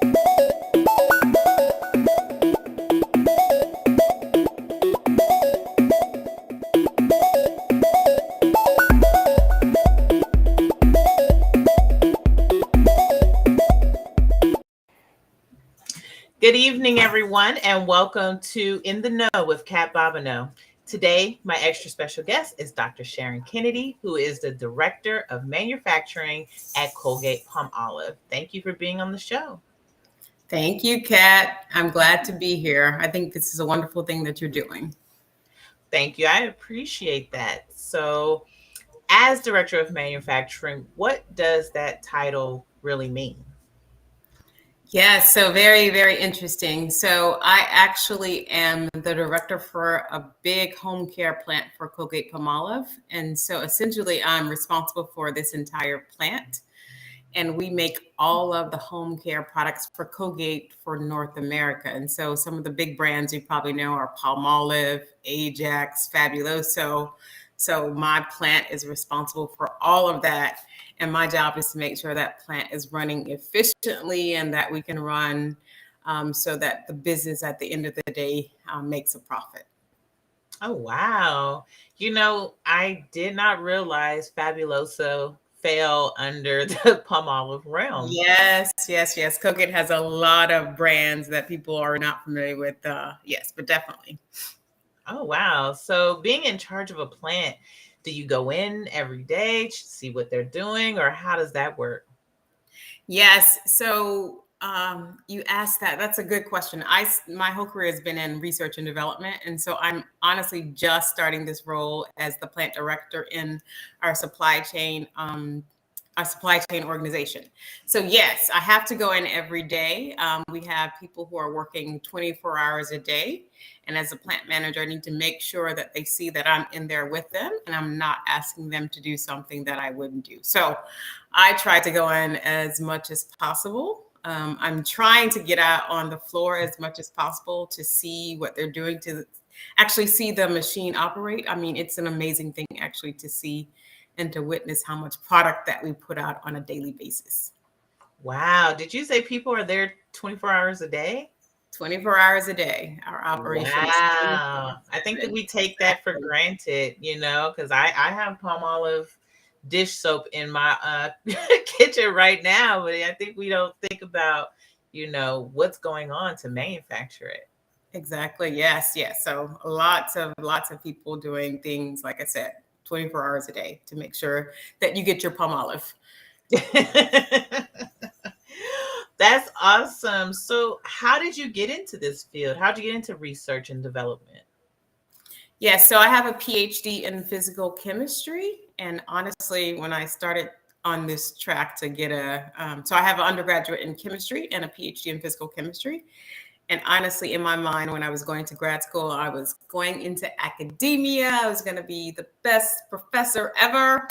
Good evening, everyone, and welcome to In the Know with CaT Bobino. Today, my extra special guest is Dr. Sharon Kennedy, who is the Director of Manufacturing at Colgate-Palmolive. Thank you for being on the show. Thank you, CaT. I'm glad to be here. I think this is a wonderful thing that you're doing. Thank you. I appreciate that. So, as Director of Manufacturing, what does that title really mean? Yeah, so very, very interesting. So I actually am the director for a big home care plant for Colgate-Palmolive. And so essentially I'm responsible for this entire plant. And we make all of the home care products for Colgate for North America. And so some of the big brands you probably know are Palmolive, Ajax, Fabuloso. So my plant is responsible for all of that. And my job is to make sure that plant is running efficiently and that we can run so that the business at the end of the day makes a profit. Oh, wow. I did not realize Fabuloso fell under the Palmolive realm. Yes. Colgate has a lot of brands that people are not familiar with. Yes, but definitely. Oh, wow. So being in charge of a plant, do you go in every day to see what they're doing, or how does that work? Yes. So you asked that. That's a good question. My whole career has been in research and development, and so I'm honestly just starting this role as the plant director in our supply chain. Our supply chain organization. So yes, I have to go in every day. We have people who are working 24 hours a day. And as a plant manager, I need to make sure that they see that I'm in there with them and I'm not asking them to do something that I wouldn't do. So I try to go in as much as possible. I'm trying to get out on the floor as much as possible to see what they're doing, to actually see the machine operate. I mean, it's an amazing thing actually to see and to witness how much product that we put out on a daily basis. Wow. Did you say people are there 24 hours a day? 24 hours a day. Our operation Wow. is I think that we take that for granted, because I have Palmolive dish soap in my kitchen right now, but I think we don't think about, what's going on to manufacture it. Exactly. Yes. So lots of people doing things, like I said, 24 hours a day to make sure that you get your Palmolive. That's awesome. So how did you get into this field? How did you get into research and development? Yes. So I have a PhD in physical chemistry. And honestly, when I started on this track to get so I have an undergraduate in chemistry and a PhD in physical chemistry. And honestly, in my mind, when I was going to grad school, I was going into academia. I was going to be the best professor ever.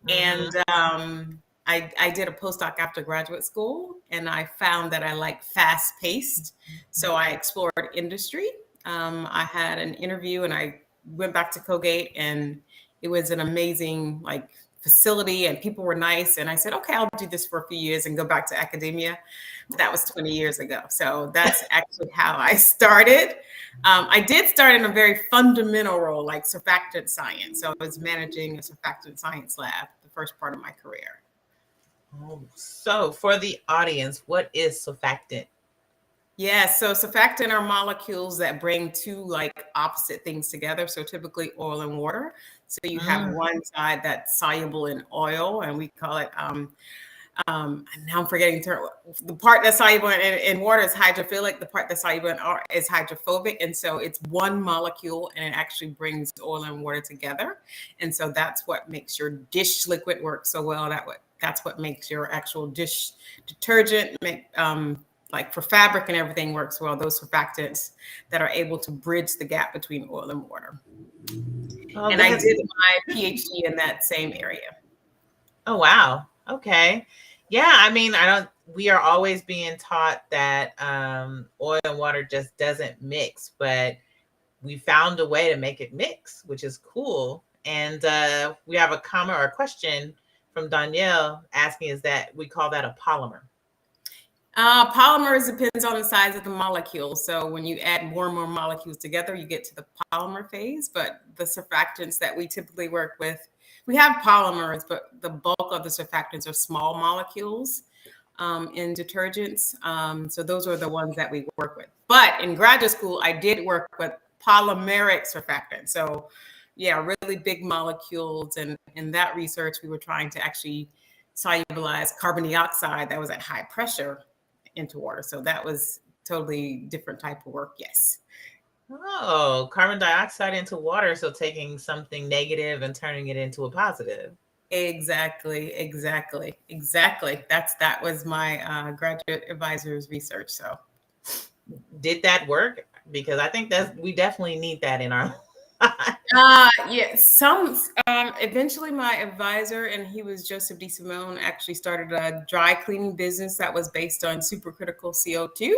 And I did a postdoc after graduate school, and I found that I like fast paced. So I explored industry. I had an interview and I went back to Colgate, and it was an amazing facility and people were nice. And I said, okay, I'll do this for a few years and go back to academia. But that was 20 years ago. So that's actually how I started. I did start in a very fundamental role, like surfactant science. So I was managing a surfactant science lab the first part of my career. Oh, so for the audience, what is surfactant? Yeah, so surfactant are molecules that bring two opposite things together. So typically oil and water. So you have one side that's soluble in oil, and we call it now I'm forgetting the part that's soluble in water is hydrophilic. The part that's soluble in is hydrophobic. And so it's one molecule, and it actually brings oil and water together. And so that's what makes your dish liquid work so well. That's what makes your actual dish detergent like for fabric and everything works well. Those surfactants that are able to bridge the gap between oil and water. Oh, and I did my PhD in that same area. Oh, wow. Okay. Yeah. I mean, we are always being taught that oil and water just doesn't mix, but we found a way to make it mix, which is cool. And we have a comment or a question from Danielle asking, is that we call that a polymer? Polymers depends on the size of the molecule. So when you add more and more molecules together, you get to the polymer phase. But the surfactants that we typically work with, we have polymers, but the bulk of the surfactants are small molecules in detergents. So those are the ones that we work with. But in graduate school, I did work with polymeric surfactants. So yeah, really big molecules. And in that research, we were trying to actually solubilize carbon dioxide that was at high pressure into water. So that was totally different type of work. Yes. Oh, carbon dioxide into water. So taking something negative and turning it into a positive. Exactly. That was my graduate advisor's research. So Did that work? Because I think we definitely need that in our yeah, eventually my advisor, and he was Joseph DeSimone, actually started a dry cleaning business that was based on supercritical CO2.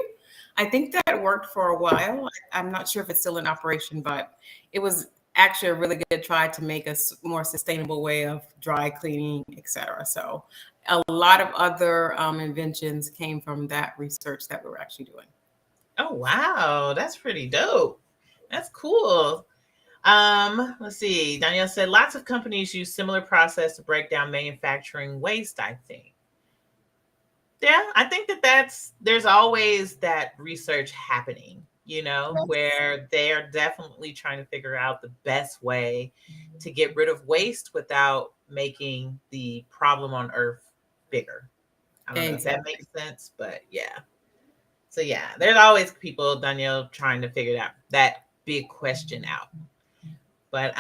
I think that worked for a while. I'm not sure if it's still in operation, but it was actually a really good try to make a more sustainable way of dry cleaning, etc. So a lot of other inventions came from that research that we were actually doing. Oh, wow. That's pretty dope. That's cool. Let's see. Danielle said lots of companies use similar process to break down manufacturing waste, I think. Yeah, I think there's always that research happening, where they're definitely trying to figure out the best way to get rid of waste without making the problem on Earth bigger. I don't know if that makes sense, but yeah. So yeah, there's always people, Danielle, trying to figure that big question out. But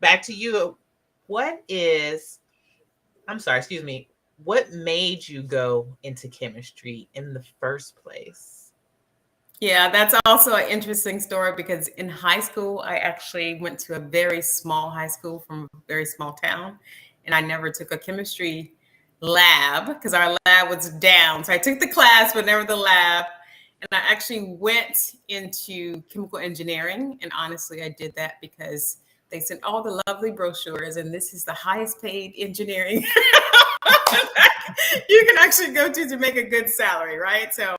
back to you. Excuse me, what made you go into chemistry in the first place? Yeah, that's also an interesting story because in high school, I actually went to a very small high school from a very small town, and I never took a chemistry lab because our lab was down. So I took the class, but never the lab. And I actually went into chemical engineering. And honestly, I did that because they sent all the lovely brochures, and this is the highest paid engineering you can actually go to make a good salary, right? So,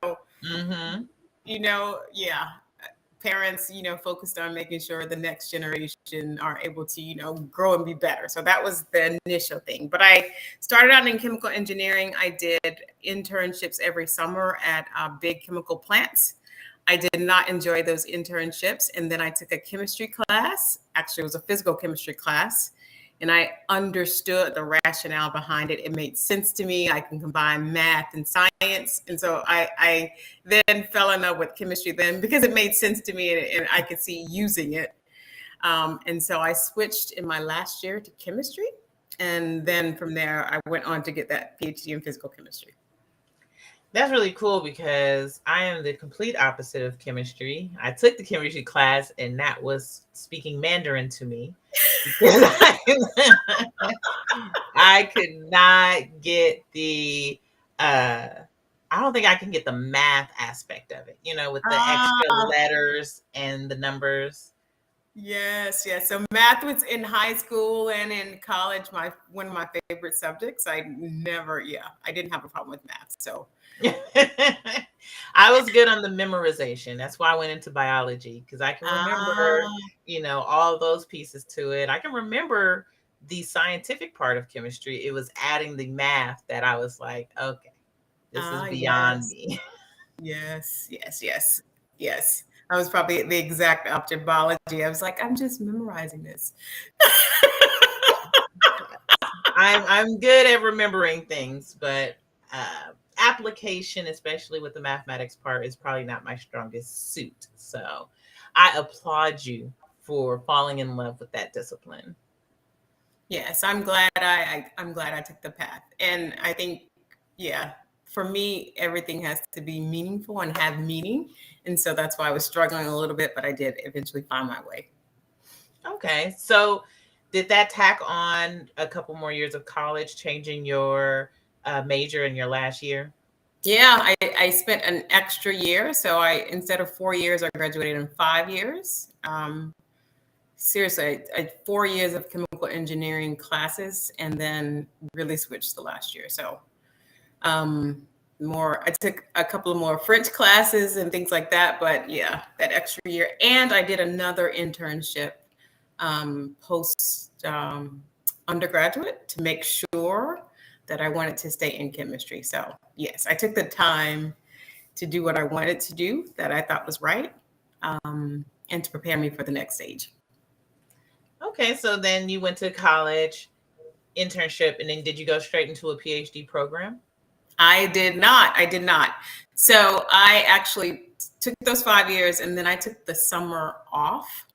yeah, parents, focused on making sure the next generation are able to, grow and be better. So that was the initial thing. But I started out in chemical engineering. I did internships every summer at big chemical plants. I did not enjoy those internships. And then I took a chemistry class. Actually, it was a physical chemistry class. And I understood the rationale behind it. It made sense to me. I can combine math and science. And so I then fell in love with chemistry then because it made sense to me and I could see using it. And so I switched in my last year to chemistry. And then from there, I went on to get that PhD in physical chemistry. That's really cool because I am the complete opposite of chemistry. I took the chemistry class and that was speaking Mandarin to me because I could not get I don't think I can get the math aspect of it, with the extra letters and the numbers. Yes. So math was in high school and in college, one of my favorite subjects. I didn't have a problem with math. So I was good on the memorization. That's why I went into biology because I can remember, all those pieces to it. I can remember the scientific part of chemistry. It was adding the math that I was like, okay, this is beyond me. Yes. I was probably the exact opposite biology. I was like, I'm just memorizing this. I'm good at remembering things, but application, especially with the mathematics part, is probably not my strongest suit. So I applaud you for falling in love with that discipline. Yes, I'm glad I'm glad I took the path. And I think, for me, everything has to be meaningful and have meaning. And so that's why I was struggling a little bit, but I did eventually find my way. Okay. So did that tack on a couple more years of college, changing your major in your last year? Yeah, I spent an extra year. So instead of 4 years, I graduated in 5 years. Seriously, I 4 years of chemical engineering classes and then really switched the last year. So I took a couple of more French classes and things like that. But yeah, that extra year. And I did another internship post undergraduate to make sure that I wanted to stay in chemistry. So yes, I took the time to do what I wanted to do that I thought was right, and to prepare me for the next stage. Okay, so then you went to college, internship, and then did you go straight into a PhD program? I did not. I did not. So I actually took those 5 years, and then I took the summer off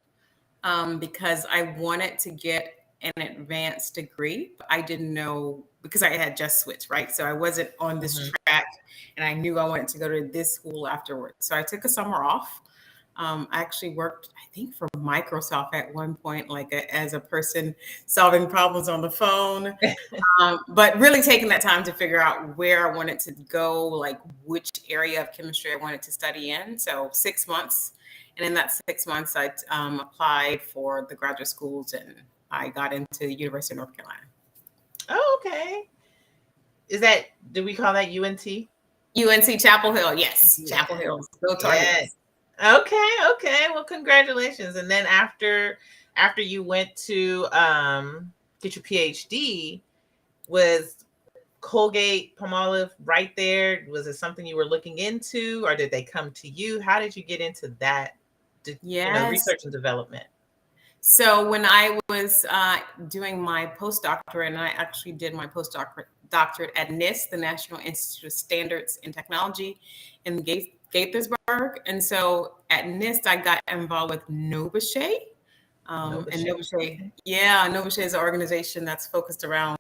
because I wanted to get an advanced degree. But I didn't know because I had just switched, right? So I wasn't on this track, and I knew I wanted to go to this school afterwards. So I took a summer off. I actually worked, I think, for Microsoft at one point, like as a person solving problems on the phone. But really taking that time to figure out where I wanted to go, like which area of chemistry I wanted to study in. So 6 months. And in that 6 months, I applied for the graduate schools, and I got into the University of North Carolina. Oh, okay. Do we call that UNT? UNC Chapel Hill, yes. Chapel Hill. Go Tar Heels. Okay. Well, congratulations. And then after you went to get your PhD, was Colgate-Palmolive right there? Was it something you were looking into, or did they come to you? How did you get into that? Research and development. So when I was doing my postdoctorate, and I actually did my postdoctorate at NIST, the National Institute of Standards and Technology in Gaithersburg. And so at NIST, I got involved with Novachet. And Novachet is an organization that's focused around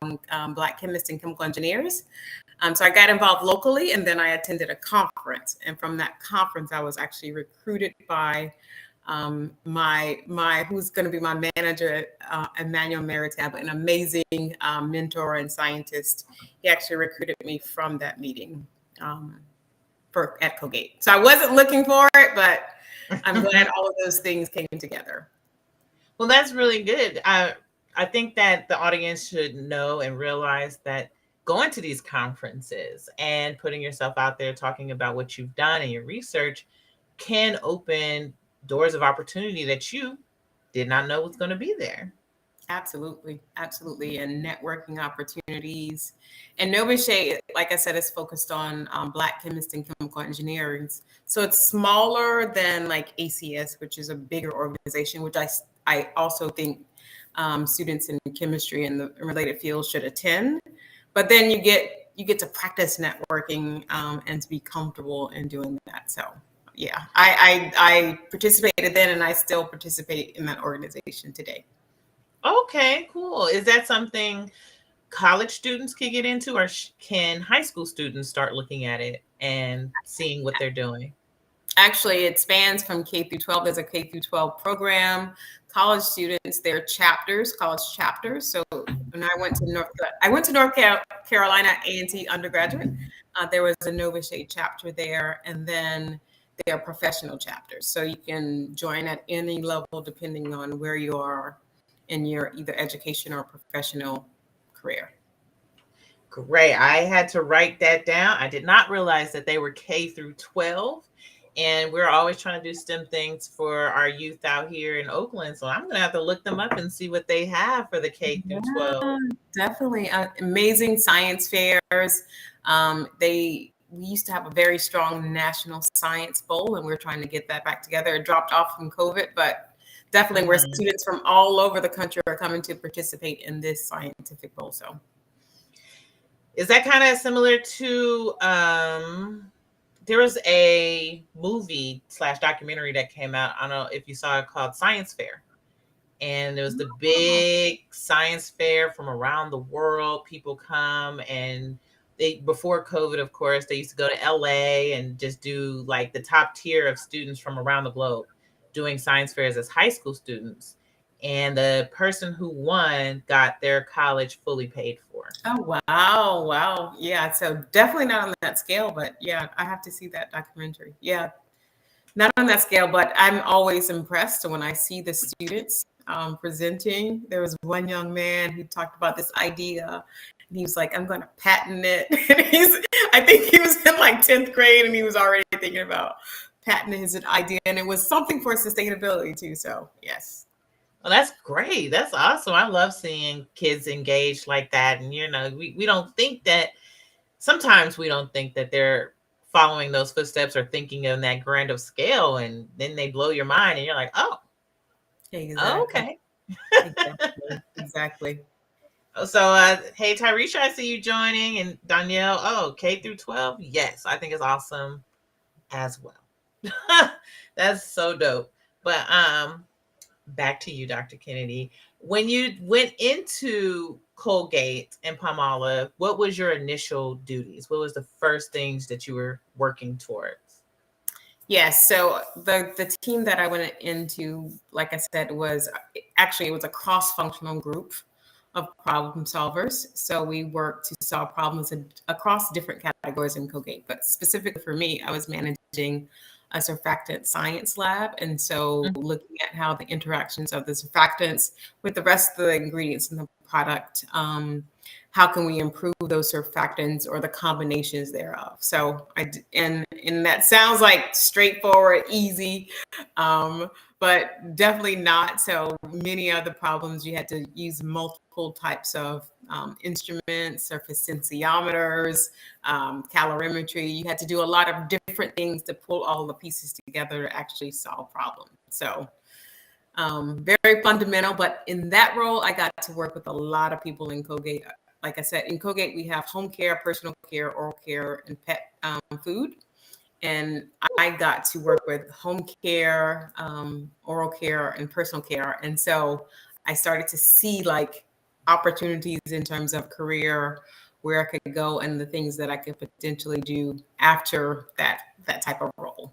Black chemists and chemical engineers. So I got involved locally, and then I attended a conference. And from that conference, I was actually recruited by who's going to be my manager, Emmanuel Maritab, an amazing mentor and scientist. He actually recruited me from that meeting at Colgate. So I wasn't looking for it, but I'm glad all of those things came together. Well, that's really good. I think that the audience should know and realize that going to these conferences and putting yourself out there, talking about what you've done and your research can open doors of opportunity that you did not know was going to be there. Absolutely. And networking opportunities. And Novachet, like I said, is focused on Black chemists and chemical engineers. So it's smaller than like ACS, which is a bigger organization, which I also think students in chemistry and the related fields should attend. But then you get to practice networking and to be comfortable in doing that. So yeah, I participated then, and I still participate in that organization today. Okay, cool. Is that something college students can get into, or can high school students start looking at it and seeing what they're doing? Actually, it spans from K through 12. There's a K through 12 program. College students, they're college chapters. So when I went to North Carolina A&T undergraduate, there was a Novachet chapter there, and then there are professional chapters. So you can join at any level depending on where you are in your either education or professional career. Great. I had to write that down. I did not realize that they were K through 12. And we're always trying to do STEM things for our youth out here in Oakland. So I'm going to have to look them up and see what they have for the K through 12. Definitely. Amazing science fairs. We used to have a very strong National Science Bowl, and we're trying to get that back together. It dropped off from COVID, but definitely where students from all over the country are coming to participate in this scientific bowl. So is that kind of similar to there was a movie / documentary that came out, I don't know if you saw it, called Science Fair. And it was the big science fair from around the world. People come, and before COVID, of course, they used to go to LA and just do like the top tier of students from around the globe doing science fairs as high school students. And the person who won got their college fully paid for. Oh, wow. Yeah. So definitely not on that scale, but yeah, I have to see that documentary. Yeah. Not on that scale, but I'm always impressed when I see the students presenting. There was one young man who talked about this idea he was like, I'm going to patent it. I think he was in like 10th grade and he was already thinking about patenting his idea. And it was something for sustainability too. So yes. Well, that's great. That's awesome. I love seeing kids engaged like that. And, we don't think that, sometimes we don't think that they're following those footsteps or thinking on that grand of scale. And then they blow your mind and you're like, oh, Exactly. okay. Exactly. So, hey, Tyresha, I see you joining, and Danielle. Oh, K through 12. Yes, I think it's awesome as well. That's so dope. But back to you, Dr. Kennedy. When you went into Colgate and Palmolive, what was your initial duties? What was the first things that you were working towards? Yes. So the team that I went into, like I said, it was a cross-functional group of problem solvers. So we worked to solve problems across different categories in Colgate. But specifically for me, I was managing a surfactant science lab. And so looking at how the interactions of the surfactants with the rest of the ingredients in the product, how can we improve those surfactants or the combinations thereof? So and that sounds like straightforward, easy, but definitely not. So many of the problems you had to use multiple types of instruments, surface sensitiometers, calorimetry. You had to do a lot of different things to pull all the pieces together to actually solve problems. So very fundamental, but in that role, I got to work with a lot of people in Colgate. Like I said, in Colgate, we have home care, personal care, oral care, and pet food. And I got to work with home care, oral care, and personal care. And so I started to see like opportunities in terms of career, where I could go and the things that I could potentially do after that type of role.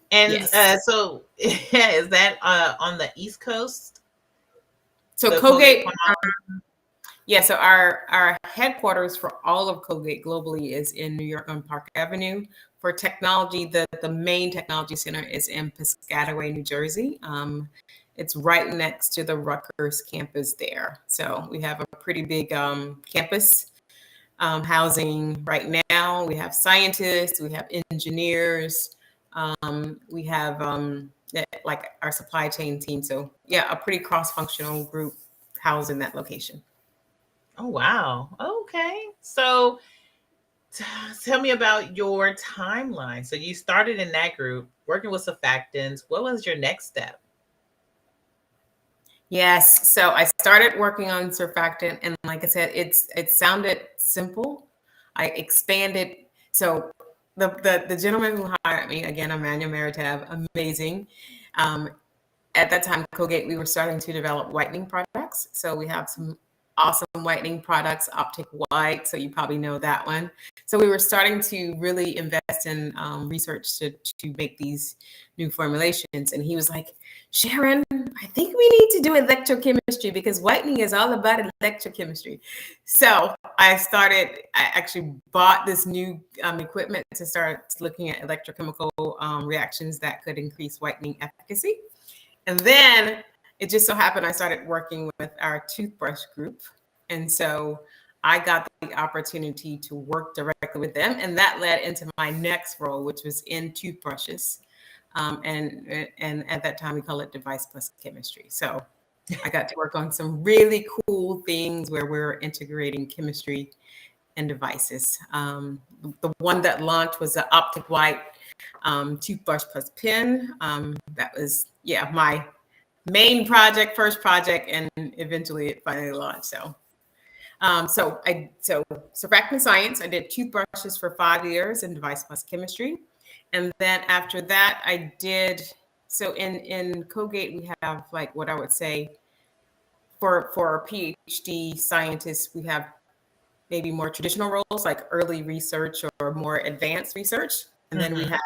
And yes. So is that on the East Coast? So Colgate, so our headquarters for all of Colgate globally is in New York on Park Avenue. For technology, the main technology center is in Piscataway, New Jersey. It's right next to the Rutgers campus there. So we have a pretty big campus housing right now. We have scientists, we have engineers, we have like our supply chain team. So yeah, a pretty cross-functional group housed in that location. Oh, wow. Okay. So tell me about your timeline. So you started in that group working with surfactants. What was your next step? Yes. So I started working on surfactant, and like I said, it sounded simple. I expanded. So the gentleman who hired me, again, Emmanuel Meritab, amazing. At that time, Colgate, we were starting to develop whitening products. So we have some awesome whitening products, Optic White. So you probably know that one. So we were starting to really invest in research to make these new formulations. And he was like, Sharon, I think we need to do electrochemistry because whitening is all about electrochemistry. So I actually bought this new equipment to start looking at electrochemical reactions that could increase whitening efficacy. And then it just so happened I started working with our toothbrush group. And so I got the opportunity to work directly with them. And that led into my next role, which was in toothbrushes. And at that time, we call it device plus chemistry. So I got to work on some really cool things where we're integrating chemistry and devices. The one that launched was the Optic White toothbrush plus pen. That was, my main project, first project, and eventually it finally launched. So surfactant science, I did toothbrushes for 5 years in device plus chemistry. And then after that, I did, so in Colgate, we have like what I would say for a PhD scientists, we have maybe more traditional roles like early research or more advanced research. And then we have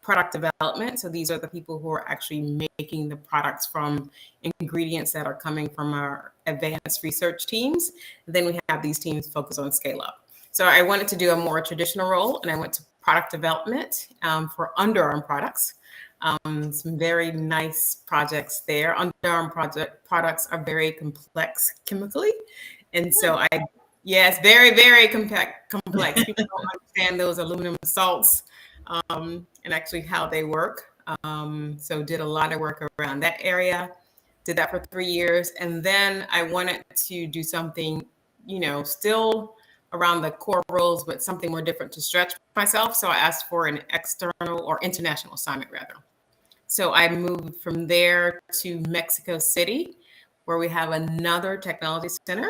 product development. So these are the people who are actually making the products from ingredients that are coming from our advanced research teams. And then we have these teams focused on scale up. So I wanted to do a more traditional role, and I went to product development for underarm products. Some very nice projects there. Underarm products are very complex chemically. And so yes, very, very complex. People don't understand those aluminum salts and actually how they work. So did a lot of work around that area, did that for 3 years. And then I wanted to do something, still around the core roles, but something more different to stretch myself. So I asked for an external or international assignment rather. So I moved from there to Mexico City, where we have another technology center.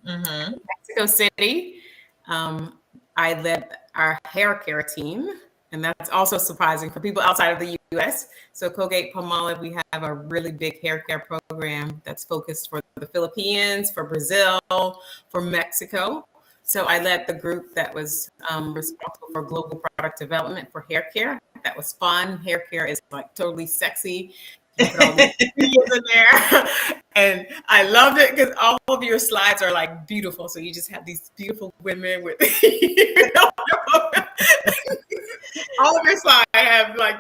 Mm-hmm. Mexico City, I led our hair care team, and that's also surprising for people outside of the US. So Colgate-Palmolive, we have a really big hair care program that's focused for the Philippines, for Brazil, for Mexico. So I led the group that was responsible for global product development for hair care. That was fun. Hair care is like totally sexy. You put all these videos in there. And I loved it because all of your slides are like beautiful. So you just have these beautiful women with all of your slides have like,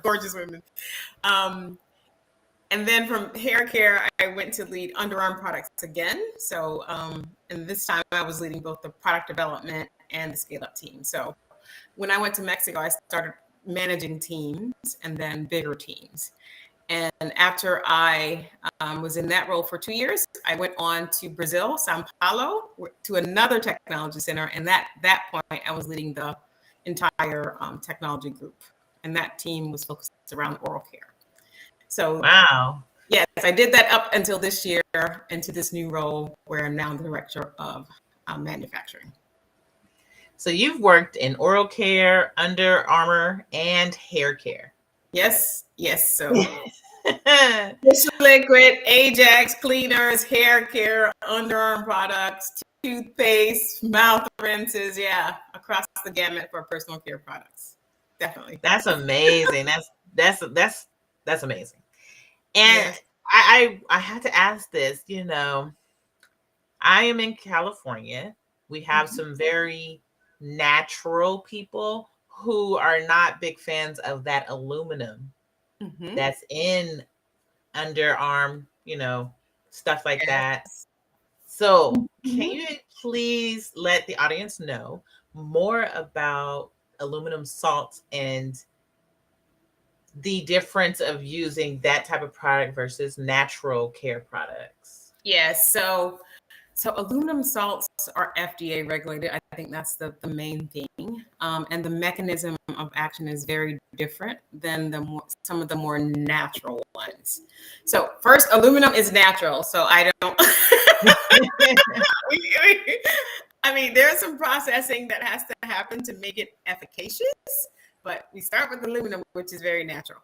gorgeous women. And then from hair care, I went to lead underarm products again. So, and this time I was leading both the product development and the scale up team. So when I went to Mexico, I started managing teams and then bigger teams. And after I was in that role for 2 years, I went on to Brazil, Sao Paulo, to another technology center. And that point, I was leading the entire technology group. And that team was focused around oral care. So, wow. Yes, I did that up until this year into this new role where I'm now the director of manufacturing. So you've worked in oral care, Under Armour, and hair care. Yes. So liquid, Ajax, cleaners, hair care, underarm products, toothpaste, mouth rinses. Yeah, across the gamut for personal care products. Definitely. That's amazing. That's amazing. And Yes. I had to ask this, I am in California. We have some very natural people who are not big fans of that aluminum that's in underarm, stuff like that. So, can you please let the audience know more about aluminum salts and the difference of using that type of product versus natural care products? Yes. So aluminum salts are FDA regulated. I think that's the main thing. And the mechanism of action is very different than some of the more natural ones. So first, aluminum is natural. So I don't, I mean, there's some processing that has to happen to make it efficacious, but we start with aluminum, which is very natural.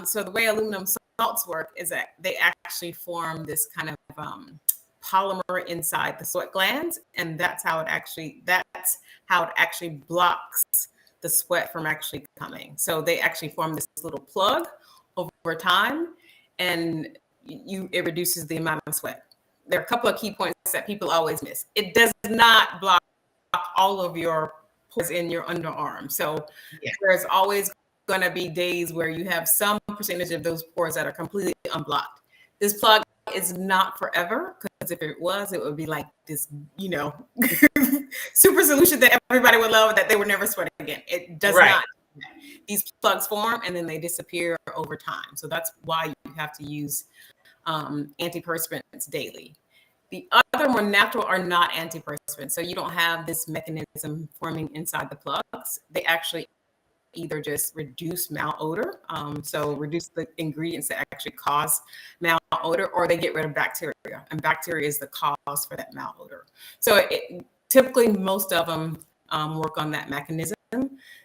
So the way aluminum salts work is that they actually form this kind of polymer inside the sweat glands, and that's how it actually blocks the sweat from actually coming. So they actually form this little plug over time, and it reduces the amount of sweat. There are a couple of key points that people always miss. It does not block all of your pores in your underarm. So there's always going to be days where you have some percentage of those pores that are completely unblocked. This plug is not forever, because if it was, it would be like this, super solution that everybody would love that they would never sweat again. It does not. These plugs form and then they disappear over time. So that's why you have to use antiperspirants daily. The other more natural are not antiperspirants. So you don't have this mechanism forming inside the plugs. They actually either just reduce malodor, so reduce the ingredients that actually cause malodor, or they get rid of bacteria, and bacteria is the cause for that malodor. So typically most of them work on that mechanism.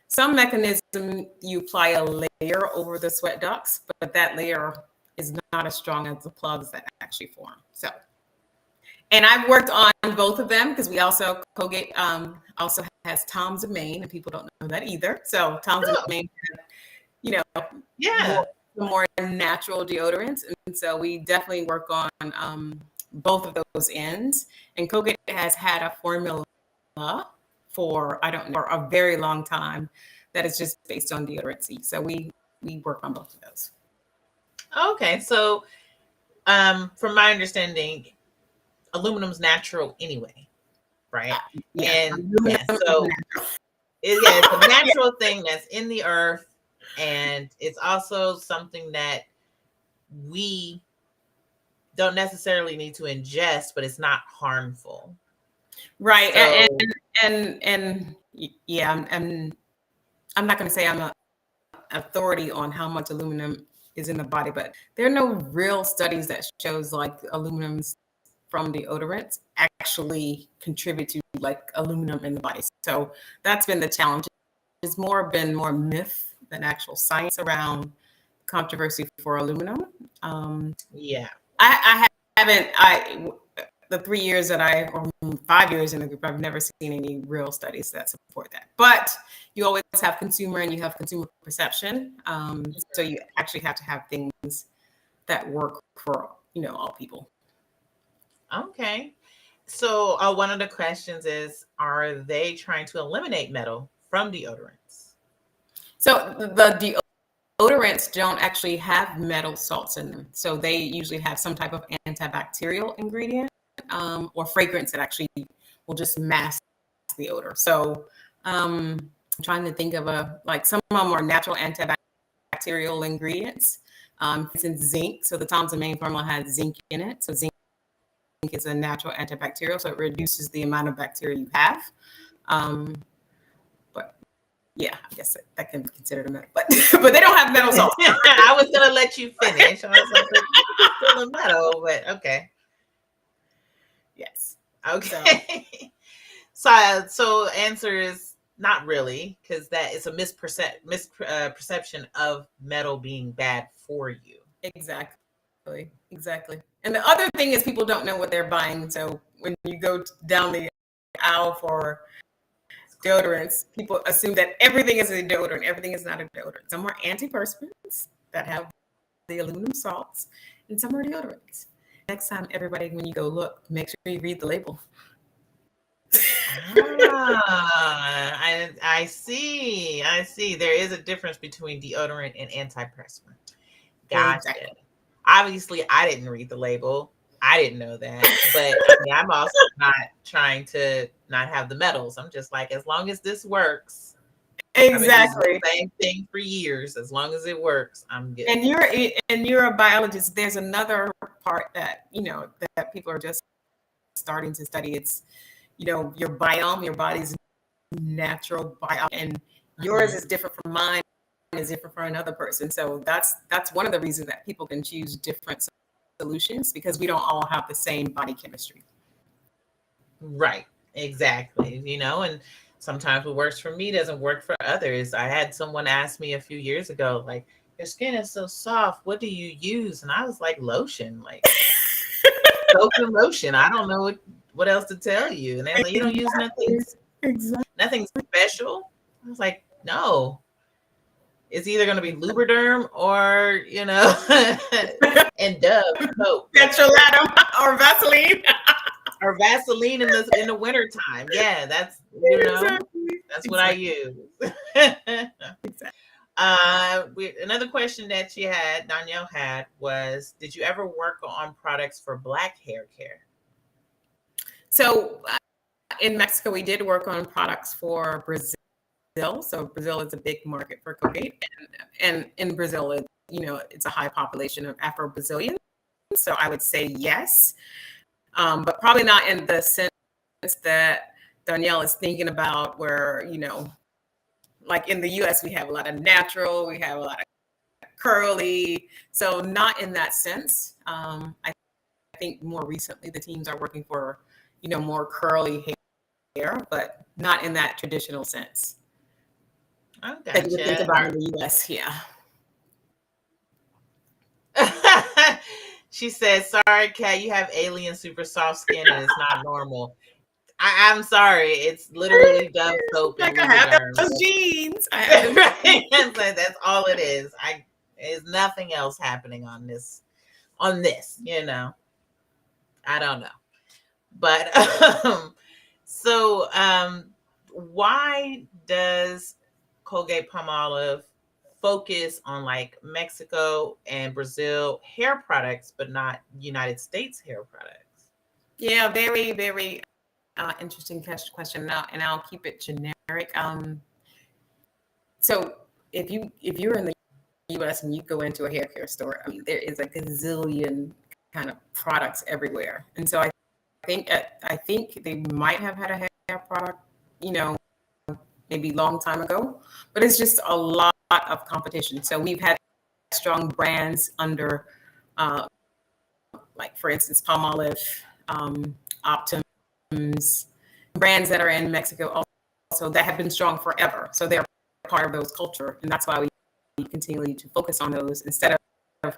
Some mechanism you apply a layer over the sweat ducts, but that layer is not as strong as the plugs that actually form. So, and I've worked on both of them because we also, Colgate also has Tom's of Maine, and people don't know that either. So Tom's of Maine, more natural deodorants. And so we definitely work on both of those ends. And Colgate has had a formula for, a very long time that is just based on deodorancy. So we work on both of those. Okay. So from my understanding, aluminum's natural anyway, right? Yeah. And yeah, so it's a natural thing that's in the earth, and it's also something that we don't necessarily need to ingest, but it's not harmful. Right. So, And yeah, I'm not going to say I'm a authority on how much aluminum is in the body, but there are no real studies that shows like aluminums from deodorants actually contribute to like aluminum in the body. So that's been the challenge. It's been more myth than actual science around controversy for aluminum. yeah. I haven't, the 3 years that or 5 years in the group, I've never seen any real studies that support that. But you always have consumer and you have consumer perception. So you actually have to have things that work for, all people. Okay. So, one of the questions is, are they trying to eliminate metal from deodorants? So the deodorants don't actually have metal salts in them. So they usually have some type of antibacterial ingredient or fragrance that actually will just mask the odor. So I'm trying to think of some of them are natural antibacterial ingredients. It's in zinc. So the Thompson main formula has zinc in it. So zinc is a natural antibacterial, so it reduces the amount of bacteria you have. But yeah, I guess that can be considered a metal, but they don't have metal salts. I was gonna let you finish. I was like, it's still a metal, but okay. Yes. Okay. So answer is not really, because that is a misperception of metal being bad for you. Exactly. And the other thing is people don't know what they're buying. So when you go down the aisle for deodorants, people assume that everything is a deodorant. Everything is not a deodorant. Some are antiperspirants that have the aluminum salts, and some are deodorants. Next time, everybody, when you go look, make sure you read the label. I see. There is a difference between deodorant and antiperspirant. Gotcha. Exactly. Obviously, I didn't read the label. I didn't know that. But I'm also not trying to not have the metals. I'm just like, as long as this works. Exactly. I've been doing the same thing for years. As long as it works, I'm good. And you're a biologist. There's another part that that people are just starting to study. It's your biome, your body's natural biome, and yours is different from mine, is different for another person. So that's one of the reasons that people can choose different solutions, because we don't all have the same body chemistry. Right. Exactly. And sometimes what works for me doesn't work for others. I had someone ask me a few years ago, like, your skin is so soft, what do you use? And I was like, lotion, like soap and lotion. I don't know what else to tell you. And they're like, you don't use nothing special? I was like, no. It's either going to be Lubriderm or, and Dove soap. Petrolatum or Vaseline. Or Vaseline in the winter time. Yeah, that's that's what I use. Another question that Danielle had was, did you ever work on products for Black hair care? So in Mexico, we did work on products for Brazil. So Brazil is a big market for Colgate, and in Brazil, it's a high population of Afro-Brazilians. So I would say yes. But probably not in the sense that Danielle is thinking about, where, like in the US, we have a lot of natural, we have a lot of curly. So not in that sense. I think more recently the teams are working for, more curly hair, but not in that traditional sense. Oh, gotcha. That you would think about in the US, yeah. She said, sorry, CaT, you have alien super soft skin and it's not normal. I'm sorry. It's literally Dove soap and Lubriderm. Those jeans. That's all it is. There's nothing else happening on this. I don't know. But why does Colgate-Palmolive focus on like Mexico and Brazil hair products, but not United States hair products? Yeah, very, very interesting question. And I'll keep it generic. So if you're in the U.S. and you go into a hair care store, I mean, there is a gazillion kind of products everywhere, and so I think they might have had a hair product, you know, maybe long time ago, but it's just a lot of competition. So we've had strong brands under, uh, like for instance, Palmolive, Optims, brands that are in Mexico also that have been strong forever. So they're part of those culture, and that's why we continue to focus on those instead of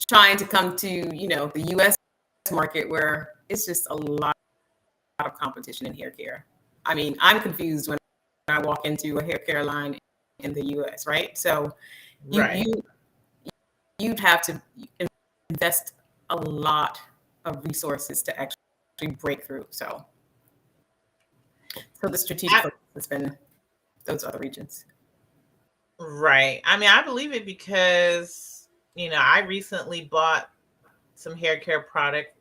trying to come to the U.S. market where it's just a lot of competition in hair care. I mean, I'm confused when I walk into a hair care line in the U.S. Right? So Right. you'd have to invest a lot of resources to actually break through. So the strategic focus has been those other regions. Right. I mean, I believe it because, I recently bought some hair care product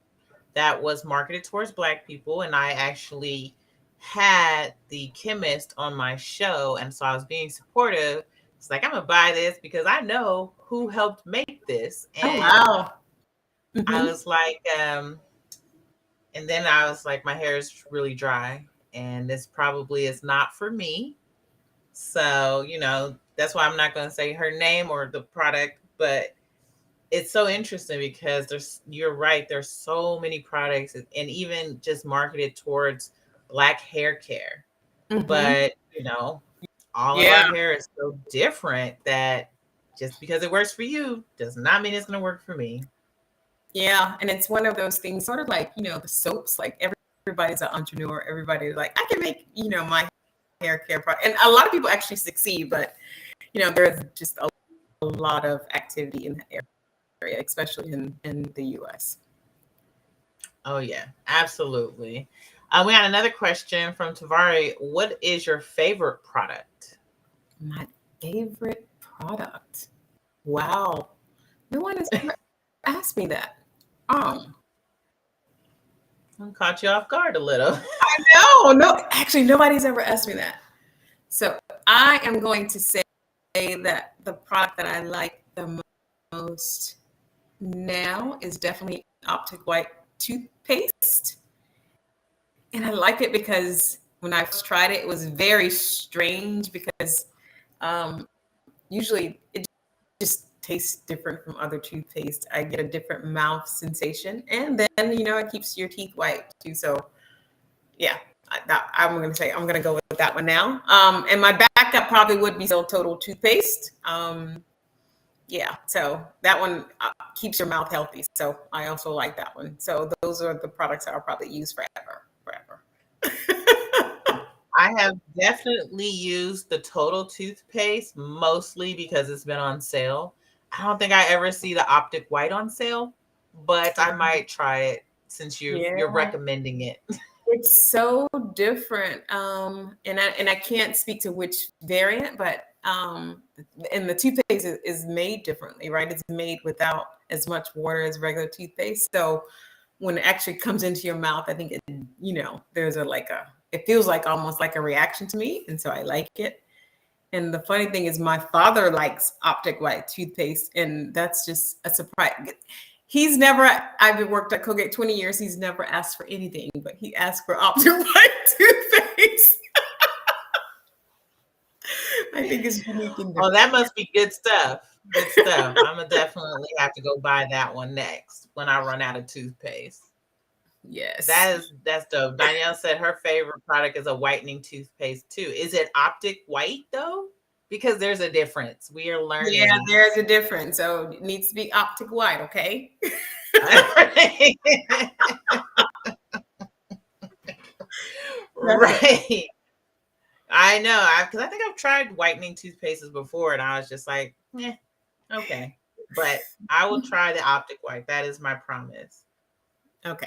that was marketed towards Black people, and I actually had the chemist on my show, and so I was being supportive. It's like, I'm gonna buy this because I know who helped make this. And wow. I was like, and then I was like, my hair is really dry, and this probably is not for me. So, that's why I'm not going to say her name or the product, but it's so interesting because you're right, there's so many products and even just marketed towards Black hair care. But, all of our hair is so different that just because it works for you does not mean it's going to work for me. Yeah, and it's one of those things, sort of like the soaps. Like everybody's an entrepreneur. Everybody's like, I can make my hair care product, and a lot of people actually succeed. But there's just a lot of activity in that area, especially in the U.S. Oh yeah, absolutely. We got another question from Tavari. What is your favorite product? My favorite product. Wow, no one has ever asked me that. I caught you off guard a little. No, actually, nobody's ever asked me that. So I am going to say that the product that I like the most now is definitely Optic White toothpaste. And I like it because when I first tried it, it was very strange because usually it just tastes different from other toothpaste. I get a different mouth sensation, and then it keeps your teeth white too. So yeah, I'm going to say I'm going to go with that one now. And my backup probably would be still Total toothpaste. Yeah, so that one keeps your mouth healthy. So I also like that one. So those are the products that I'll probably use forever. I have definitely used the Total toothpaste mostly because it's been on sale. I don't think I ever see the Optic White on sale, but I might try it since you're recommending it. It's so different. And I can't speak to which variant, but and the toothpaste is made differently, right? It's made without as much water as regular toothpaste. So when it actually comes into your mouth, I think there's it feels like almost like a reaction to me. And so I like it. And the funny thing is my father likes Optic White toothpaste, and that's just a surprise. I've worked at Colgate 20 years. He's never asked for anything, but he asked for Optic White toothpaste. I think it's unique. Oh, that must be good stuff. Good stuff. I'm going to definitely have to go buy that one next when I run out of toothpaste. Yes. That's dope. Danielle said her favorite product is a whitening toothpaste too. Is it Optic White though? Because there's a difference. We are learning. Yeah, there's a difference. So it needs to be Optic White, okay? Right. I know. Because I think I've tried whitening toothpastes before, and I was just like, okay. But I will try the Optic White. That is my promise. Okay.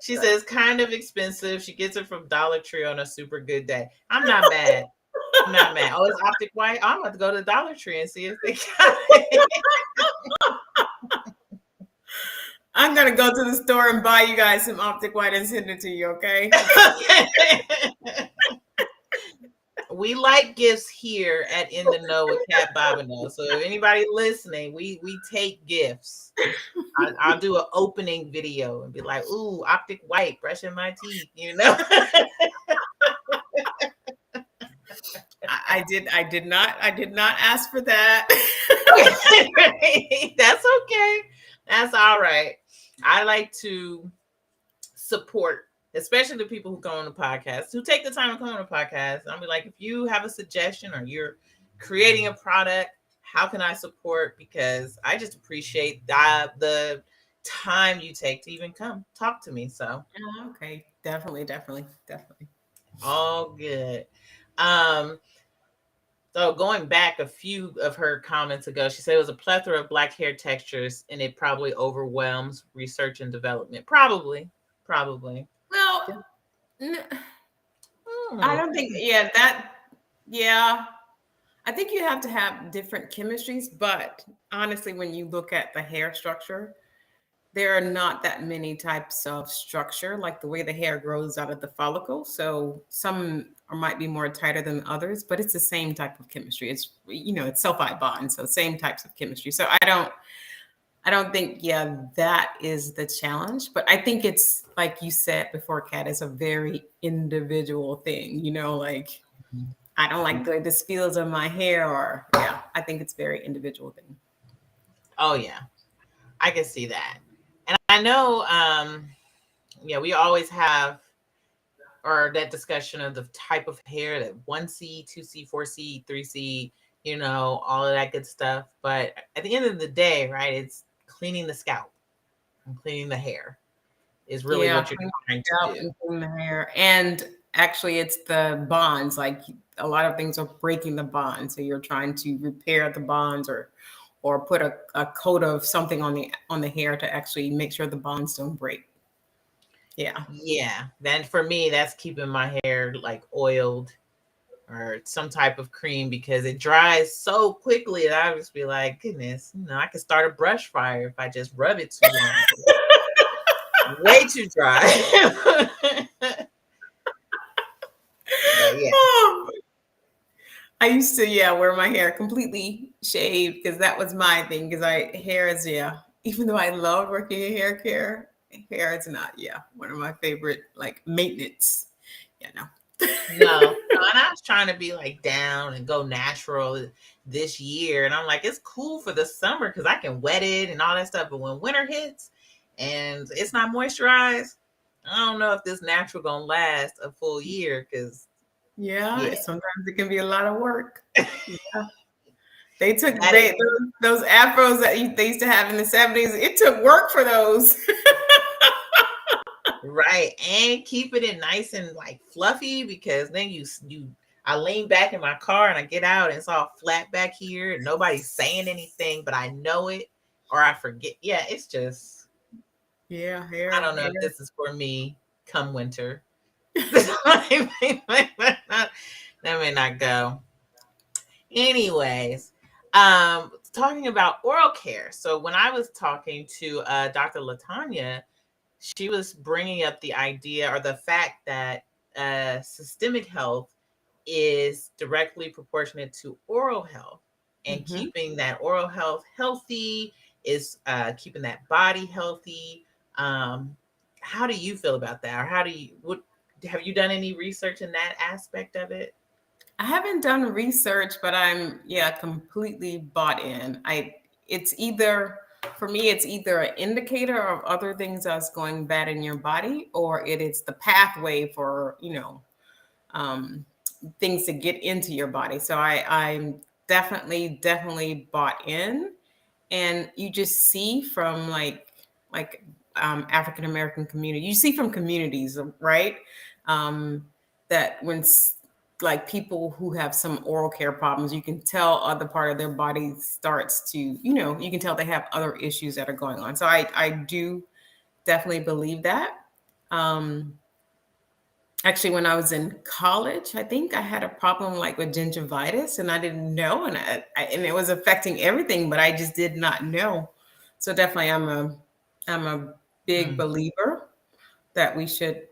She says kind of expensive. She gets it from Dollar Tree on a super good day. I'm not mad. I'm not mad. Oh, it's Optic White. I'm about to go to Dollar Tree and see if they got it. I'm gonna go to the store and buy you guys some Optic White and send it to you, okay? We like gifts here at In the Know with CaT Bobino. So if anybody listening, we take gifts. I'll do an opening video and be like, "Ooh, Optic White, brushing my teeth," you know. I did not ask for that. That's okay. That's all right. I like to support, especially the people who come on the podcast, who take the time to come on the podcast. I'll be like, if you have a suggestion or you're creating a product, how can I support? Because I just appreciate the time you take to even come talk to me. So okay, definitely. all good. So going back a few of her comments ago, she said it was a plethora of black hair textures and it probably overwhelms research and development. Probably. Well, I don't think, I think you have to have different chemistries, but honestly, when you look at the hair structure, there are not that many types of structure, like the way the hair grows out of the follicle. So some might be more tighter than others, but it's the same type of chemistry. It's, it's sulfide bond, so same types of chemistry. So I don't think, that is the challenge. But I think it's, like you said before, CaT, is a very individual thing, like I don't like the way this feels on my hair, or I think it's very individual thing. Oh yeah, I can see that. And I know, we always have or that discussion of the type of hair, that 1C, 2C, 4C, 3C, all of that good stuff. But at the end of the day, right, it's cleaning the scalp and cleaning the hair is really what you're trying to do. And clean the hair. And actually, it's the bonds. Like a lot of things are breaking the bonds. So you're trying to repair the bonds or put a coat of something on the hair to actually make sure the bonds don't break. Yeah. Then for me, that's keeping my hair like oiled or some type of cream, because it dries so quickly that I just be like, goodness, I could start a brush fire if I just rub it too long. Way too dry. I used to, wear my hair completely shaved, because that was my thing. Because hair is, even though I love working in hair care, hair is not, one of my favorite, like, maintenance. No. And I was trying to be like down and go natural this year. And I'm like, it's cool for the summer because I can wet it and all that stuff. But when winter hits and it's not moisturized, I don't know if this natural gonna last a full year, because sometimes it can be a lot of work. They took those afros that they used to have in the 70s. It took work for those. Right. And keeping it nice and like fluffy, because then I lean back in my car and I get out and it's all flat back here and nobody's saying anything, but I know it or I forget. Yeah, it's just hair. I don't know if this is for me come winter. That may not go. Anyways, talking about oral care. So when I was talking to Dr. LaTanya, she was bringing up the idea or the fact that systemic health is directly proportionate to oral health, and keeping that oral health healthy is keeping that body healthy. How do you feel about that? Or have you done any research in that aspect of it? I haven't done research, but I'm completely bought in. For me, it's either an indicator of other things that's going bad in your body, or it is the pathway for, things to get into your body. So I'm definitely bought in. And you just see from African American community, you see from communities, right? That when like people who have some oral care problems, you can tell other part of their body starts to, you can tell they have other issues that are going on. So I do definitely believe that. Actually, when I was in college, I think I had a problem like with gingivitis, and I didn't know, and it was affecting everything, but I just did not know. So definitely, I'm a big believer that we should,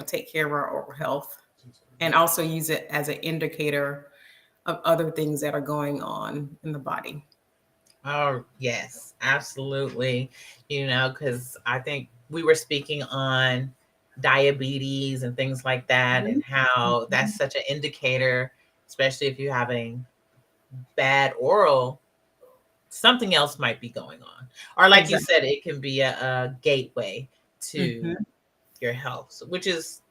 take care of our oral health and also use it as an indicator of other things that are going on in the body. Oh, yes, absolutely. Because I think we were speaking on diabetes and things like that, and how that's such an indicator, especially if you're having bad oral, something else might be going on. Or like you said, it can be a gateway to your health, which is,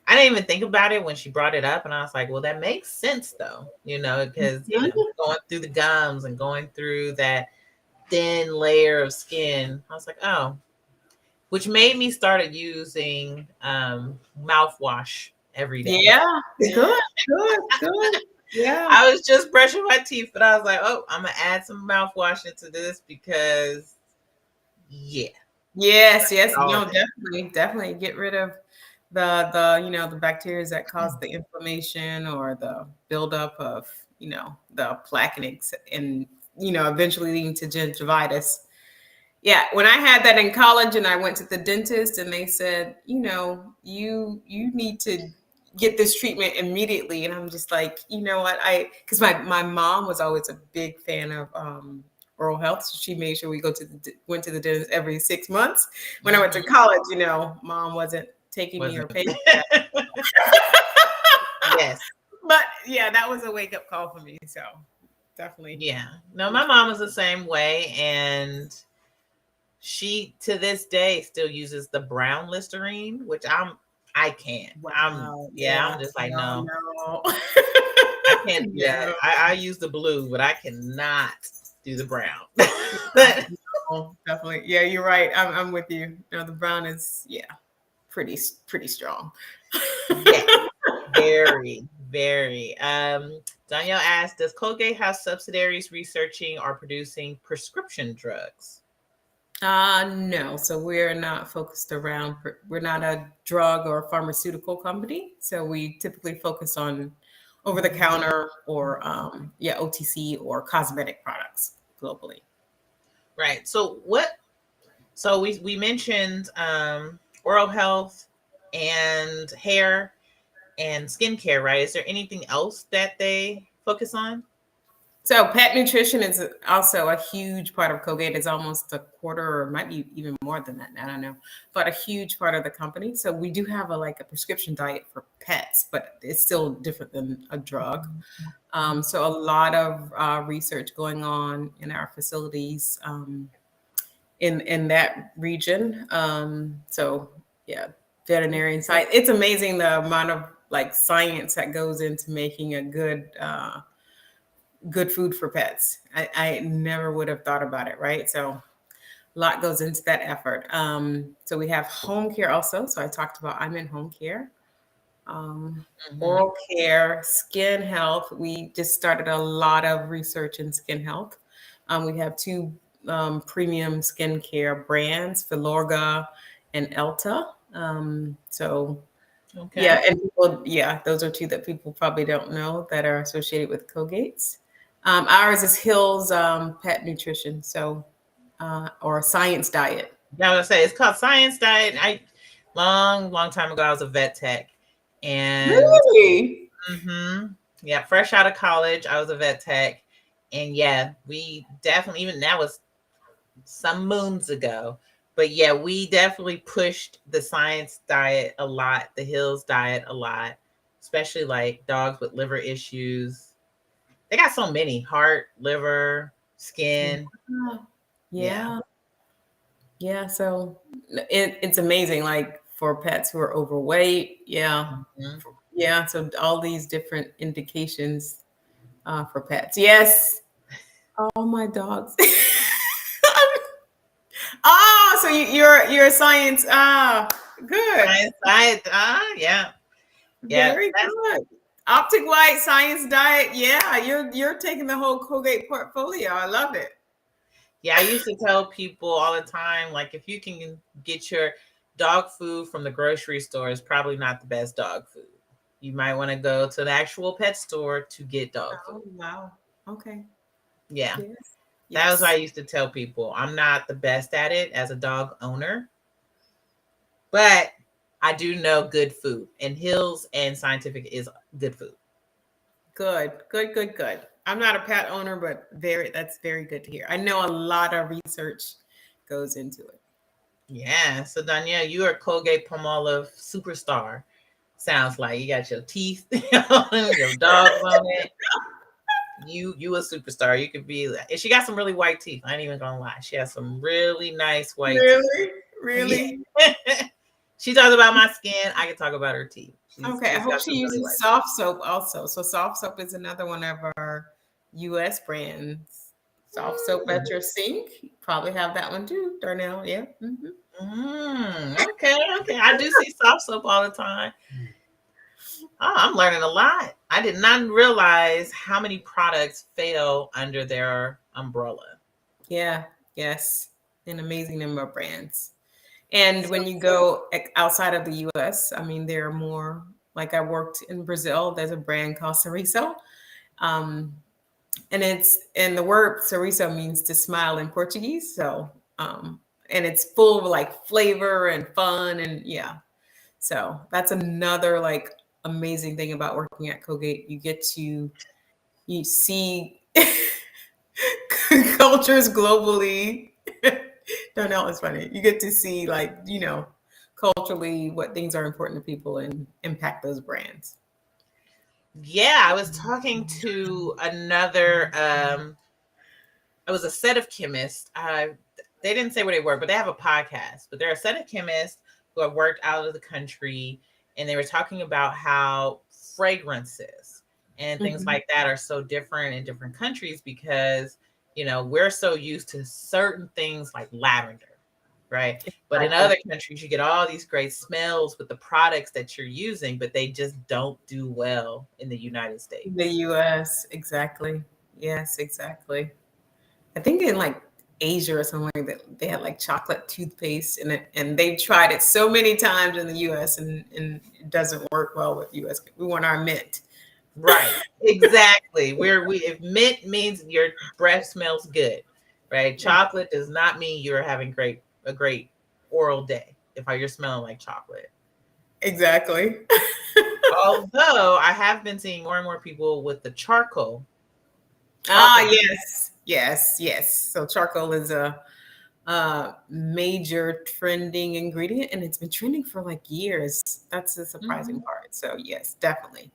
I didn't even think about it when she brought it up. And I was like, well, that makes sense though, because, going through the gums and going through that thin layer of skin, I was like, oh, which made me started using mouthwash every day. Yeah, good. Yeah. I was just brushing my teeth, but I was like, oh, I'm gonna add some mouthwash into this because, yeah. Yes. No, definitely get rid of the bacteria that cause the inflammation or the buildup of, the plaque and eventually leading to gingivitis. Yeah, when I had that in college and I went to the dentist and they said, you need to get this treatment immediately. And I'm just like, you know what? Because my mom was always a big fan of oral health. So she made sure we went to the dentist every 6 months. When I went to college, mom wasn't taking me or paying for that. Yes. But yeah, that was a wake up call for me. So definitely. Yeah. No, my mom was the same way. And she, to this day, still uses the brown Listerine, which I can't. Wow. I'm just like, no. I can't do that. I use the blue, but I cannot do the brown. No, definitely. Yeah, you're right. I'm with you. The brown is pretty strong. Yeah, very, very. Danielle asked, does Colgate have subsidiaries researching or producing prescription drugs? No. So we're not focused around. We're not a drug or pharmaceutical company. So we typically focus on over the counter or OTC or cosmetic products globally. Right. So we mentioned oral health and hair and skincare, right? Is there anything else that they focus on? So pet nutrition is also a huge part of Colgate. It's almost a quarter, or might be even more than that. I don't know, but a huge part of the company. So we do have a prescription diet for pets, but it's still different than a drug. So a lot of research going on in our facilities in that region. So yeah, veterinarian science. It's amazing the amount of science that goes into making a good food for pets. I never would have thought about it, right? So a lot goes into that effort. So we have home care also. So I talked about I'm in home care. Oral care, skin health. We just started a lot of research in skin health. We have two premium skincare brands, Filorga and Elta. Okay. Yeah, and people, those are two that people probably don't know that are associated with Colgate's. Ours is Hill's Pet Nutrition, or Science Diet. Yeah, I was gonna say it's called Science Diet. Long time ago, I was a vet tech, and Really? Yeah, fresh out of college, I was a vet tech, and yeah, we definitely, even that was some moons ago, but yeah, we definitely pushed the Science Diet a lot, the Hills Diet a lot, especially like dogs with liver issues. They got so many: heart, liver, skin. Yeah. So it's amazing, for pets who are overweight. Yeah. So all these different indications for pets. Yes. All my dogs. Oh, so you're a science. Good. Science Diet. Yeah. Very good. Optic White, Science Diet. Yeah, you're taking the whole Colgate portfolio. I love it. Yeah, I used to tell people all the time, like, if you can get your dog food from the grocery store, it's probably not the best dog food. You might want to go to the actual pet store to get dog food. Wow. Okay. Yeah. That was what I used to tell people. I'm not the best at it as a dog owner, but I do know good food, and Hills and Scientific is good food. Good. I'm not a pet owner, but that's very good to hear. I know a lot of research goes into it. Yeah. So Danielle, you are Colgate-Palmolive superstar. Sounds like you got your teeth, your dogs on it. You a superstar. You could be. And she got some really white teeth. I ain't even gonna lie. She has some really nice white teeth. Really. Yeah. She talks about my skin. I can talk about her teeth. Okay, I hope she uses soft soap also. So soft soap is another one of our U.S. brands. Soft soap at your sink. You probably have that one too, Darnell. Yeah. Okay. I do see soft soap all the time. Oh, I'm learning a lot. I did not realize how many products fail under their umbrella. Yeah. Yes. An amazing number of brands. And when you go outside of the U.S., I mean, there are more. Like I worked in Brazil. There's a brand called Sorriso. And the word sorriso means to smile in Portuguese. So, and it's full of like flavor and fun. And yeah. So that's another like amazing thing about working at Colgate. You see cultures globally. Don't know, it's funny. You get to see like, culturally what things are important to people and impact those brands. Yeah, I was talking to another it was a set of chemists. They didn't say where they were, but they have a podcast. But they're a set of chemists who have worked out of the country, and they were talking about how fragrances and things like that are so different in different countries because, we're so used to certain things like lavender, right? But in other countries, you get all these great smells with the products that you're using, but they just don't do well in the United States. The US, exactly. Yes, exactly. I think in like Asia or somewhere that they had like chocolate toothpaste and they tried it so many times in the US and it doesn't work well with US. We want our mint. Right. Exactly. If mint means your breath smells good, right? Chocolate does not mean you're having a great oral day if you're smelling like chocolate. Exactly. Although I have been seeing more and more people with the charcoal. Yes. So charcoal is a major trending ingredient, and it's been trending for like years. That's the surprising part. So yes, definitely.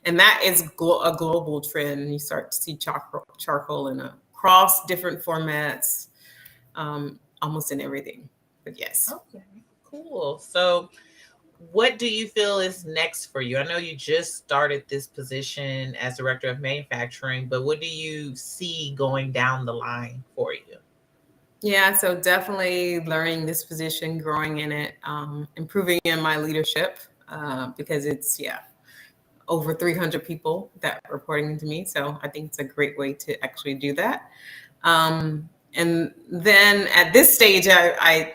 And that is a global trend. You start to see charcoal in across different formats, almost in everything. But yes. Okay, cool. So what do you feel is next for you? I know you just started this position as director of manufacturing, but what do you see going down the line for you? Yeah, so definitely learning this position, growing in it, improving in my leadership because it's, over 300 people that are reporting to me. So I think it's a great way to actually do that. And then at this stage, I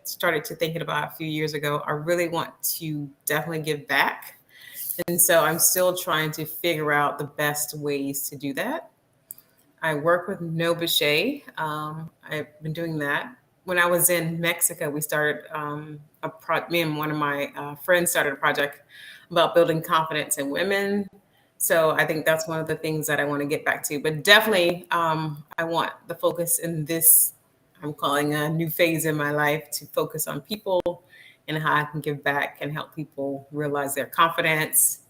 started to thinking about a few years ago, I really want to definitely give back. And so I'm still trying to figure out the best ways to do that. I work with No Bechet. I've been doing that. When I was in Mexico, we started me and one of my friends started a project about building confidence in women. So I think that's one of the things that I want to get back to. But definitely, I want the focus in this, I'm calling a new phase in my life, to focus on people and how I can give back and help people realize their confidence,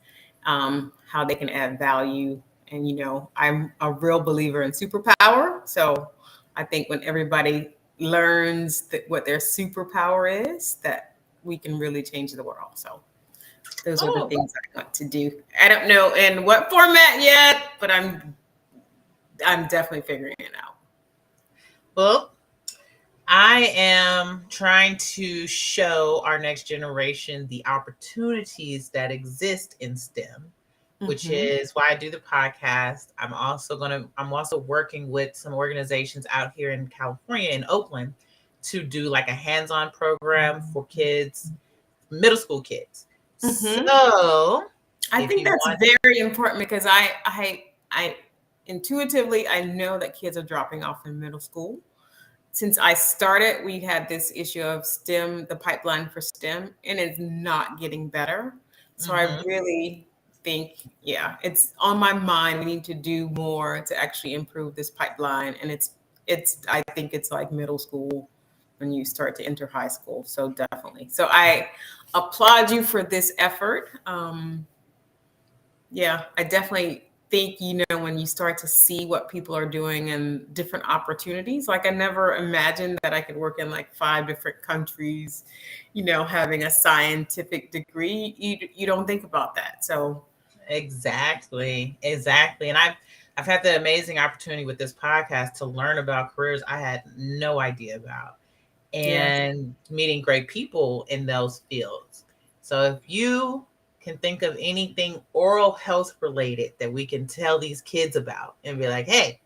how they can add value. And, I'm a real believer in superpower. So I think when everybody learns what their superpower is, that we can really change the world. So those are the things I want to do. I don't know in what format yet, but I'm definitely figuring it out. Well, I am trying to show our next generation the opportunities that exist in STEM, which is why I do the podcast. I'm also working with some organizations out here in California, in Oakland, to do like a hands-on program for kids, middle school kids. So I think that's very important because intuitively, I know that kids are dropping off in middle school. Since I started, we had this issue of STEM, the pipeline for STEM, and it's not getting better. So I really think, yeah, it's on my mind. We need to do more to actually improve this pipeline. And I think it's like middle school when you start to enter high school. So definitely. So I applaud you for this effort. Yeah, I definitely think, when you start to see what people are doing and different opportunities, like I never imagined that I could work in like 5 different countries, having a scientific degree. You don't think about that. So Exactly. And I've had the amazing opportunity with this podcast to learn about careers I had no idea about, and meeting great people in those fields. So if you can think of anything oral health related that we can tell these kids about and be like, hey,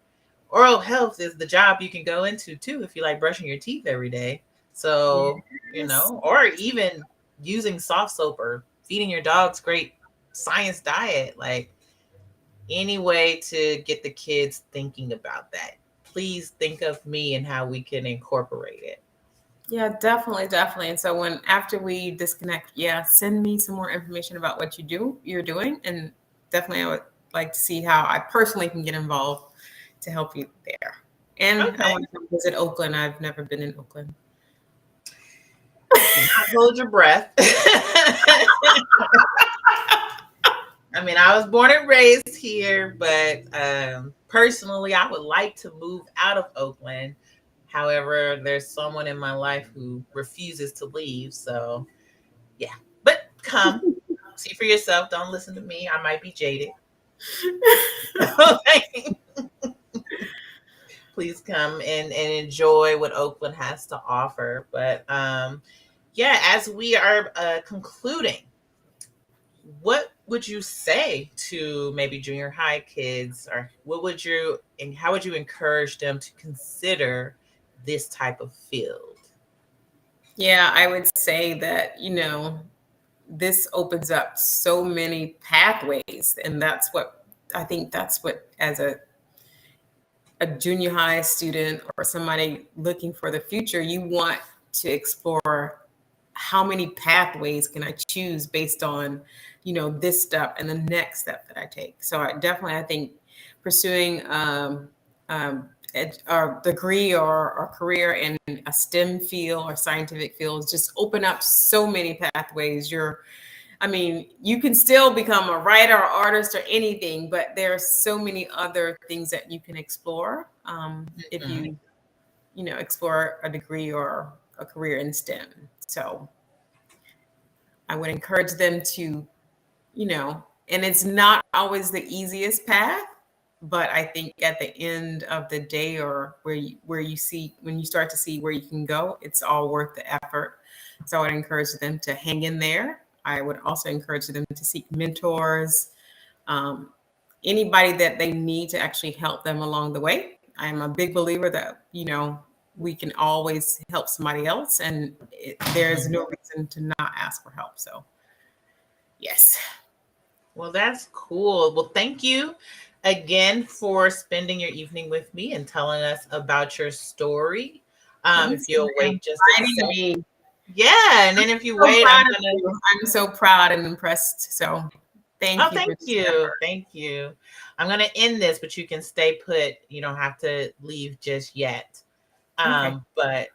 oral health is the job you can go into too if you like brushing your teeth every day. So, or even using soft soap or feeding your dogs great science diet, like any way to get the kids thinking about that. Please think of me and how we can incorporate it. Yeah, definitely. And so after we disconnect, send me some more information about what you're doing. And definitely I would like to see how I personally can get involved to help you there. And I want to come visit Oakland. I've never been in Oakland. Do not hold your breath. I mean, I was born and raised here, but personally, I would like to move out of Oakland. However, there's someone in my life who refuses to leave. So, yeah. But come, see for yourself. Don't listen to me. I might be jaded. Please come and enjoy what Oakland has to offer. But as we are concluding, what would you say to maybe junior high kids, or how would you encourage them to consider this type of field? Yeah, I would say that, this opens up so many pathways. And that's what as a junior high student or somebody looking for the future, you want to explore how many pathways can I choose based on, this step and the next step that I take. So I think pursuing a degree or a career in a STEM field or scientific fields just open up so many pathways. You can still become a writer or artist or anything, but there are so many other things that you can explore if you, explore a degree or a career in STEM. So I would encourage them to, and it's not always the easiest path, but I think at the end of the day, or when you start to see where you can go, it's all worth the effort. So I would encourage them to hang in there. I would also encourage them to seek mentors, anybody that they need to actually help them along the way. I'm a big believer that, we can always help somebody else, and there's no reason to not ask for help. So, yes. Well, that's cool. Well, thank you again for spending your evening with me and telling us about your story. If you'll wait just a second. Yeah, and then if you wait, I'm so proud and impressed. So thank you. Thank you. I'm gonna end this, but you can stay put. You don't have to leave just yet. But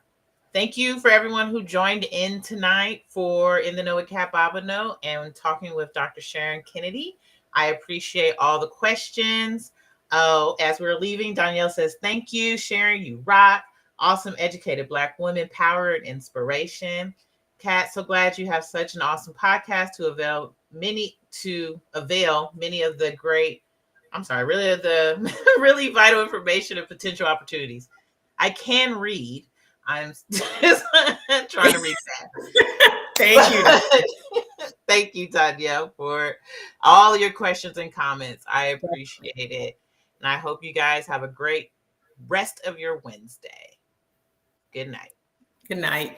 thank you for everyone who joined in tonight for In the Know with CaT Bobino and talking with Dr. Sharon Kennedy. I appreciate all the questions. Oh, as we're leaving, Danielle says, thank you, Sharon, you rock. Awesome, educated Black women, power and inspiration. CaT, so glad you have such an awesome podcast to avail many of the great, really of the really vital information and potential opportunities. I can read. I'm just trying to read that. Thank you. Thank you, Tanya, for all your questions and comments. I appreciate it. And I hope you guys have a great rest of your Wednesday. Good night. Good night.